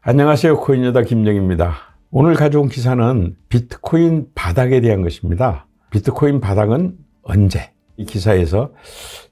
안녕하세요. 코인여다 김영입니다. 오늘 가져온 기사는 비트코인 바닥에 대한 것입니다. 비트코인 바닥은 언제? 이 기사에서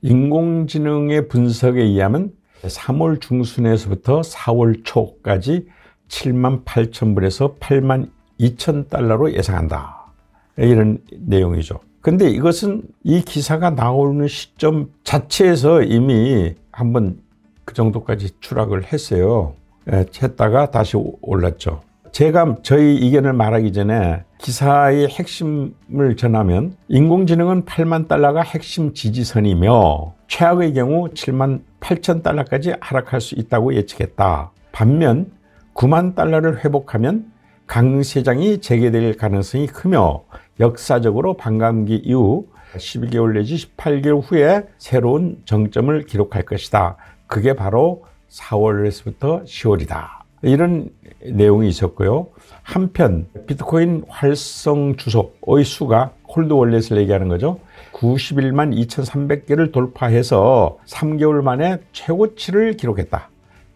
인공지능의 분석에 의하면 3월 중순에서부터 4월 초까지 78,000불에서 82,000달러로 예상한다. 이런 내용이죠. 근데 이것은 이 기사가 나오는 시점 자체에서 이미 한번 그 정도까지 추락을 했어요. 했다가 다시 올랐죠. 제가 저희 의견을 말하기 전에 기사의 핵심을 전하면 인공지능은 8만 달러가 핵심 지지선이며 최악의 경우 7만 8천 달러까지 하락할 수 있다고 예측했다. 반면 9만 달러를 회복하면 강세장이 재개될 가능성이 크며 역사적으로 반감기 이후 12개월 내지 18개월 후에 새로운 정점을 기록할 것이다. 그게 바로 4월에서부터 10월이다. 이런 내용이 있었고요. 한편 비트코인 활성 주소의 수가 콜드 월렛을 얘기하는 거죠. 91만 2,300개를 돌파해서 3개월 만에 최고치를 기록했다.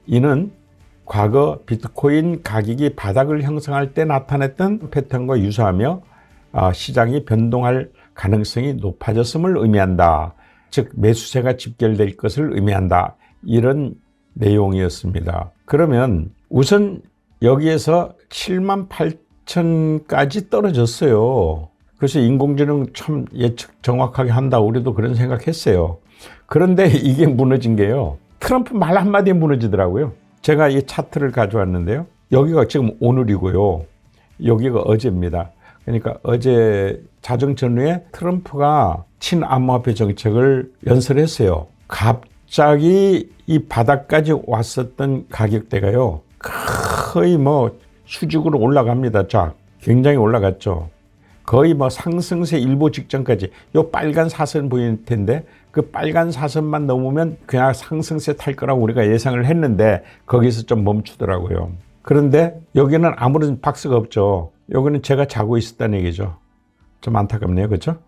이는 과거 비트코인 가격이 바닥을 형성할 때 나타냈던 패턴과 유사하며 시장이 변동할 가능성이 높아졌음을 의미한다. 즉 매수세가 집결될 것을 의미한다. 이런 내용이었습니다. 그러면 우선 여기에서 7만 8천까지 떨어졌어요. 그래서 인공지능 참 예측 정확하게 한다. 우리도 그런 생각했어요. 그런데 이게 무너진 게요. 트럼프 말 한마디에 무너지더라고요. 제가 이 차트를 가져왔는데요. 여기가 지금 오늘이고요. 여기가 어제입니다. 그러니까 어제 자정 전후에 트럼프가 친암호화폐 정책을 연설했어요. 갑자기 이 바닥까지 왔었던 가격대가요. 거의 수직으로 올라갑니다. 쫙 굉장히 올라갔죠. 거의 상승세 일보 직전까지 요 빨간 사선 보일 텐데 그 빨간 사선만 넘으면 그냥 상승세 탈 거라고 우리가 예상을 했는데 거기서 좀 멈추더라고요. 그런데 여기는 아무런 박스가 없죠. 여기는 제가 자고 있었다는 얘기죠. 좀 안타깝네요. 그렇죠?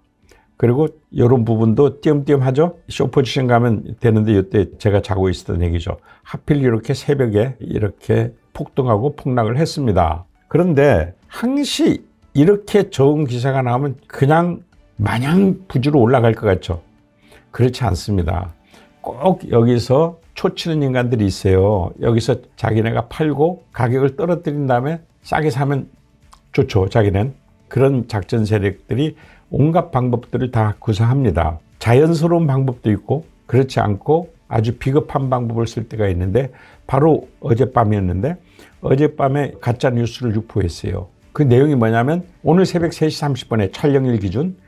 그리고 이런 부분도 띄엄띄엄하죠. 쇼 포지션 가면 되는데 이때 제가 자고 있었던 얘기죠. 하필 이렇게 새벽에 이렇게 폭등하고 폭락을 했습니다. 그런데 항시 이렇게 좋은 기사가 나오면 그냥 마냥 부지로 올라갈 것 같죠. 그렇지 않습니다. 꼭 여기서 초치는 인간들이 있어요. 여기서 자기네가 팔고 가격을 떨어뜨린 다음에 싸게 사면 좋죠. 자기는 그런 작전 세력들이 온갖 방법들을 다 구사합니다. 자연스러운 방법도 있고 그렇지 않고 아주 비겁한 방법을 쓸 때가 있는데 바로 어젯밤이었는데 어젯밤에 가짜 뉴스를 유포했어요. 그 내용이 뭐냐면 오늘 새벽 3시 30분에 촬영일 기준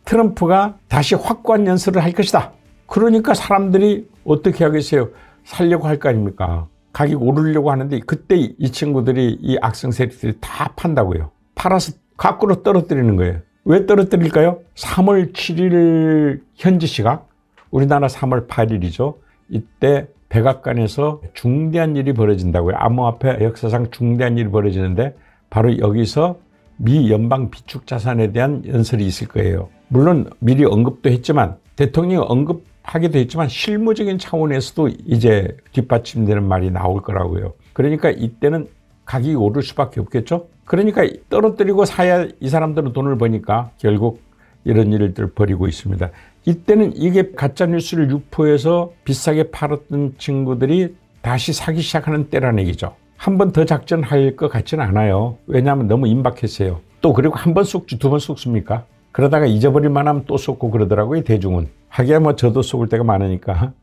트럼프가 다시 확고한 연설을 할 것이다. 그러니까 사람들이 어떻게 하겠어요? 살려고 할 거 아닙니까? 가격 오르려고 하는데 그때 이 친구들이 이 악성 세력들이 다 판다고요. 팔아서 거꾸로 떨어뜨리는 거예요. 왜 떨어뜨릴까요? 3월 7일 현지 시각, 우리나라 3월 8일이죠. 이때 백악관에서 중대한 일이 벌어진다고요. 암호화폐 역사상 중대한 일이 벌어지는데 바로 여기서 미 연방 비축 자산에 대한 연설이 있을 거예요. 물론 미리 언급도 했지만 대통령이 언급하기도 했지만 실무적인 차원에서도 이제 뒷받침되는 말이 나올 거라고요. 그러니까 이때는 가격이 오를 수밖에 없겠죠. 그러니까 떨어뜨리고 사야 이 사람들은 돈을 버니까 결국 이런 일들 벌이고 있습니다. 이때는 이게 가짜뉴스를 유포해서 비싸게 팔았던 친구들이 다시 사기 시작하는 때라는 얘기죠. 한 번 더 작전할 것 같지는 않아요. 왜냐하면 너무 임박했어요. 또 그리고 한 번 속지 두 번 속습니까? 그러다가 잊어버릴만 하면 또 속고 그러더라고요. 대중은. 하기야 저도 속을 때가 많으니까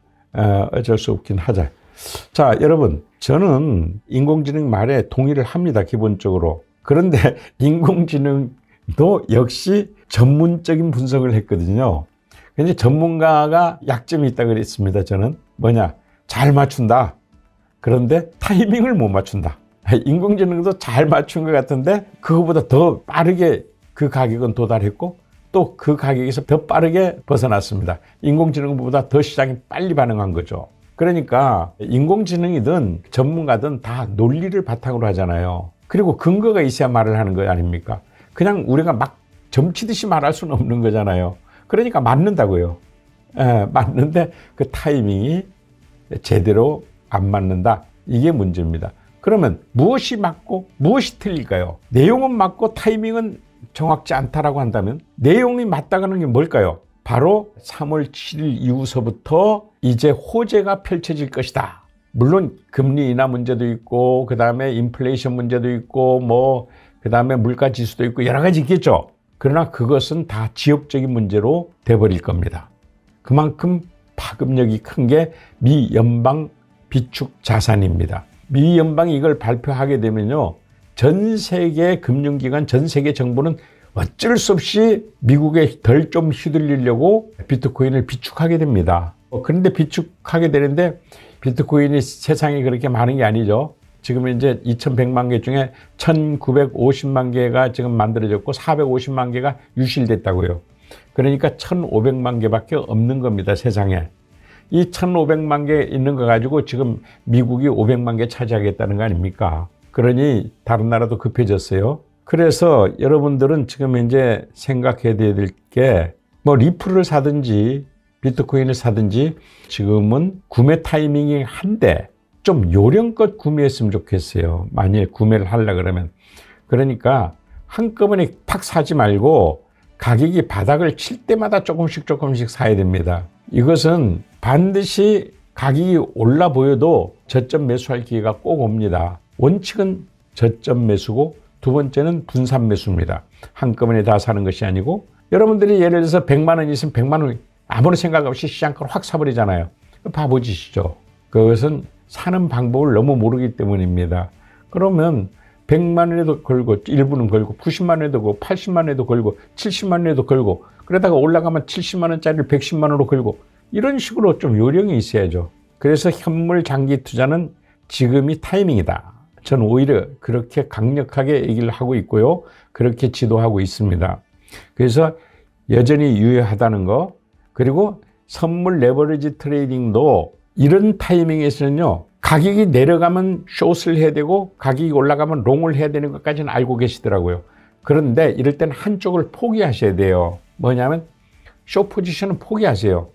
어쩔 수 없긴 하자. 자, 여러분, 저는 인공지능 말에 동의를 합니다. 기본적으로. 그런데 인공지능도 역시 전문적인 분석을 했거든요. 근데 전문가가 약점이 있다고 그랬습니다. 저는 뭐냐? 잘 맞춘다. 그런데 타이밍을 못 맞춘다. 인공지능도 잘 맞춘 것 같은데 그거보다 더 빠르게 그 가격은 도달했고 또 그 가격에서 더 빠르게 벗어났습니다. 인공지능보다 더 시장이 빨리 반응한 거죠. 그러니까 인공지능이든 전문가든 다 논리를 바탕으로 하잖아요. 그리고 근거가 있어야 말을 하는 거 아닙니까? 그냥 우리가 막 점치듯이 말할 수는 없는 거잖아요. 그러니까 맞는다고요. 맞는데 그 타이밍이 제대로 안 맞는다. 이게 문제입니다. 그러면 무엇이 맞고 무엇이 틀릴까요? 내용은 맞고 타이밍은 정확지 않다라고 한다면 내용이 맞다는 게 뭘까요? 바로 3월 7일 이후서부터 이제 호재가 펼쳐질 것이다. 물론 금리 인하 문제도 있고 그 다음에 인플레이션 문제도 있고 뭐 그 다음에 물가 지수도 있고 여러 가지 있겠죠. 그러나 그것은 다 지역적인 문제로 돼버릴 겁니다. 그만큼 파급력이 큰 게 미 연방 비축 자산입니다. 미 연방이 이걸 발표하게 되면요, 전 세계 금융기관, 전 세계 정부는 어쩔 수 없이 미국에 덜 좀 휘둘리려고 비트코인을 비축하게 됩니다. 그런데 비축하게 되는데 비트코인이 세상에 그렇게 많은 게 아니죠. 지금 이제 2100만 개 중에 1950만 개가 지금 만들어졌고 450만 개가 유실됐다고요. 그러니까 1500만 개밖에 없는 겁니다, 세상에. 이 1500만 개 있는 거 가지고 지금 미국이 500만 개 차지하겠다는 거 아닙니까? 그러니 다른 나라도 급해졌어요. 그래서 여러분들은 지금 이제 생각해야 될 게 뭐 리플을 사든지 비트코인을 사든지 지금은 구매 타이밍이 한데 좀 요령껏 구매했으면 좋겠어요. 만일 구매를 하려 그러면. 그러니까 한꺼번에 팍 사지 말고 가격이 바닥을 칠 때마다 조금씩 사야 됩니다. 이것은 반드시 가격이 올라 보여도 저점 매수할 기회가 꼭 옵니다. 원칙은 저점 매수고 두 번째는 분산 매수입니다. 한꺼번에 다 사는 것이 아니고 여러분들이 예를 들어서 100만 원 있으면 100만 원 아무런 생각 없이 시장가로 확 사버리잖아요. 바보짓이죠. 그것은 사는 방법을 너무 모르기 때문입니다. 그러면 100만 원에도 걸고 일부는 걸고 90만 원에도 걸고 80만 원에도 걸고 70만 원에도 걸고 그러다가 올라가면 70만 원짜리를 110만 원으로 걸고 이런 식으로 좀 요령이 있어야죠. 그래서 현물 장기 투자는 지금이 타이밍이다. 저는 오히려 그렇게 강력하게 얘기를 하고 있고요. 그렇게 지도하고 있습니다. 그래서 여전히 유효하다는 거, 그리고 선물 레버리지 트레이딩도 이런 타이밍에서는요, 가격이 내려가면 숏을 해야 되고 가격이 올라가면 롱을 해야 되는 것까지는 알고 계시더라고요. 그런데 이럴 때는 한쪽을 포기하셔야 돼요. 뭐냐면 숏 포지션은 포기하세요.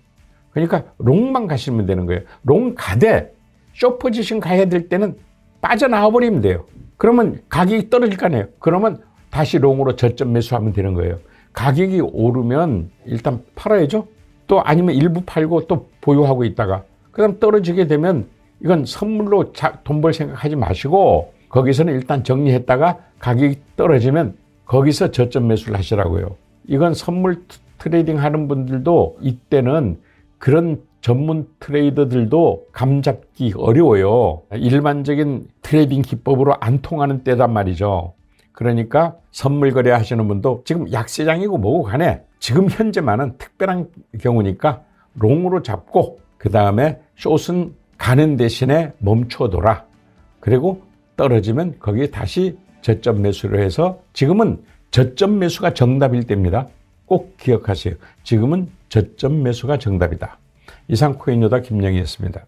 그러니까 롱만 가시면 되는 거예요. 롱 가되 숏 포지션 가야 될 때는 빠져나와 버리면 돼요. 그러면 가격이 떨어질 거 아니에요. 그러면 다시 롱으로 저점 매수하면 되는 거예요. 가격이 오르면 일단 팔아야죠. 또 아니면 일부 팔고 또 보유하고 있다가 그 다음 떨어지게 되면 이건 선물로 돈 벌 생각하지 마시고 거기서는 일단 정리했다가 가격이 떨어지면 거기서 저점 매수를 하시라고요. 이건 선물 트레이딩 하는 분들도 이때는 그런 전문 트레이더들도 감잡기 어려워요. 일반적인 트레이딩 기법으로 안 통하는 때단 말이죠. 그러니까 선물 거래 하시는 분도 지금 약세장이고 뭐고 간에 지금 현재만은 특별한 경우니까 롱으로 잡고 그 다음에 숏은 가는 대신에 멈춰둬라. 그리고 떨어지면 거기에 다시 저점 매수를 해서 지금은 저점 매수가 정답일 때입니다. 꼭 기억하세요. 지금은 저점 매수가 정답이다. 이상 코인요다 김영희였습니다.